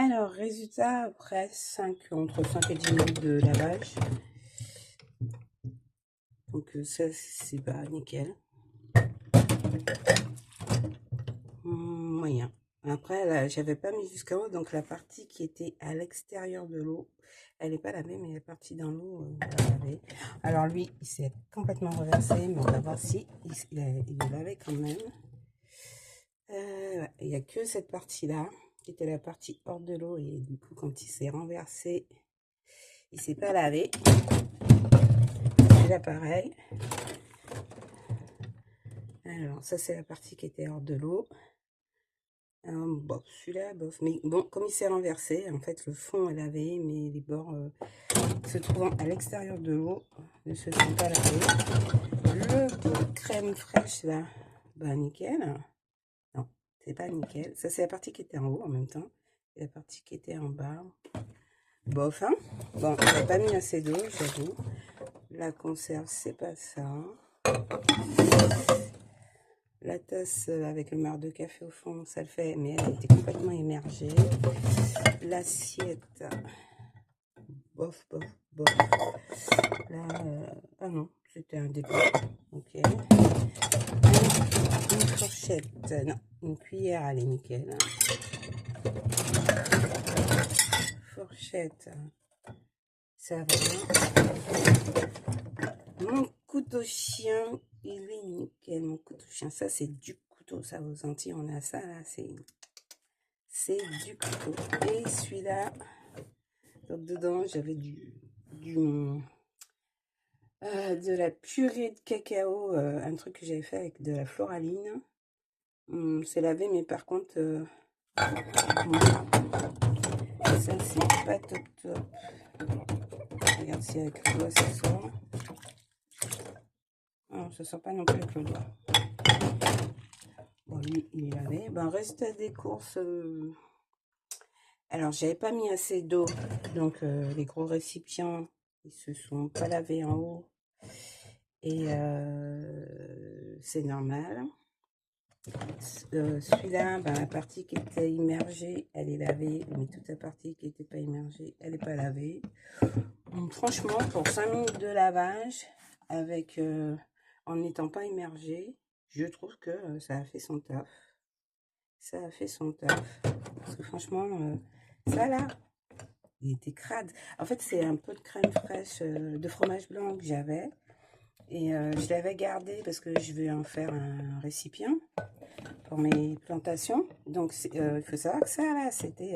Alors, résultat après entre 5 et 10 minutes de lavage. Donc ça, c'est pas nickel. Moyen. Après, là, j'avais pas mis jusqu'en haut, donc la partie qui était à l'extérieur de l'eau, elle n'est pas lavée, mais la partie dans l'eau, elle est lavée. Alors lui, il s'est complètement renversé, mais on va voir si il est lavé quand même. Ouais, il n'y a que cette partie-là, qui était la partie hors de l'eau, et du coup, quand il s'est renversé, il s'est pas lavé. Et là, pareil. Alors, ça, c'est la partie qui était hors de l'eau. Bon, celui-là, bof. Mais bon, comme il s'est renversé, en fait, le fond est lavé, mais les bords se trouvant à l'extérieur de l'eau ne se sont pas lavés. Le pot de crème fraîche, là, bah, nickel. Non, c'est pas nickel. Ça, c'est la partie qui était en haut en même temps. Et la partie qui était en bas. Bof, hein. Bon, on n'a pas mis assez d'eau, j'avoue. La conserve, c'est pas ça. La tasse avec le marc de café au fond, ça le fait, mais elle était complètement immergée. L'assiette, bof, bof, bof. Là, ah non, c'était un début. Ok. Une fourchette, non, une cuillère, elle est nickel. Fourchette, ça va. Mon couteau chien, il est nickel. Mon couteau chien, ça c'est du couteau, ça vous sentir, on a ça là, c'est du couteau. Et celui-là, donc dedans j'avais de la purée de cacao, un truc que j'avais fait avec de la floraline. C'est lavé, mais par contre, ça c'est pas top top. Regarde si avec le doigt ça sort. Non, ça sort pas non plus avec le doigt. Bon, lui, il est lavé. Ben, reste des courses. Alors, j'avais pas mis assez d'eau. Donc, les gros récipients, ils se sont pas lavés en haut. Et c'est normal. Celui-là, ben, la partie qui était immergée, elle est lavée. Mais toute la partie qui n'était pas immergée, elle n'est pas lavée. Donc, franchement, pour 5 minutes de lavage, avec en n'étant pas immergé, je trouve que ça a fait son taf. Ça a fait son taf. Parce que franchement, ça là, il était crade. En fait, c'est un peu de crème fraîche, de fromage blanc que j'avais. Et je l'avais gardé parce que je vais en faire un récipient pour mes plantations. Donc, il faut savoir que ça là, c'était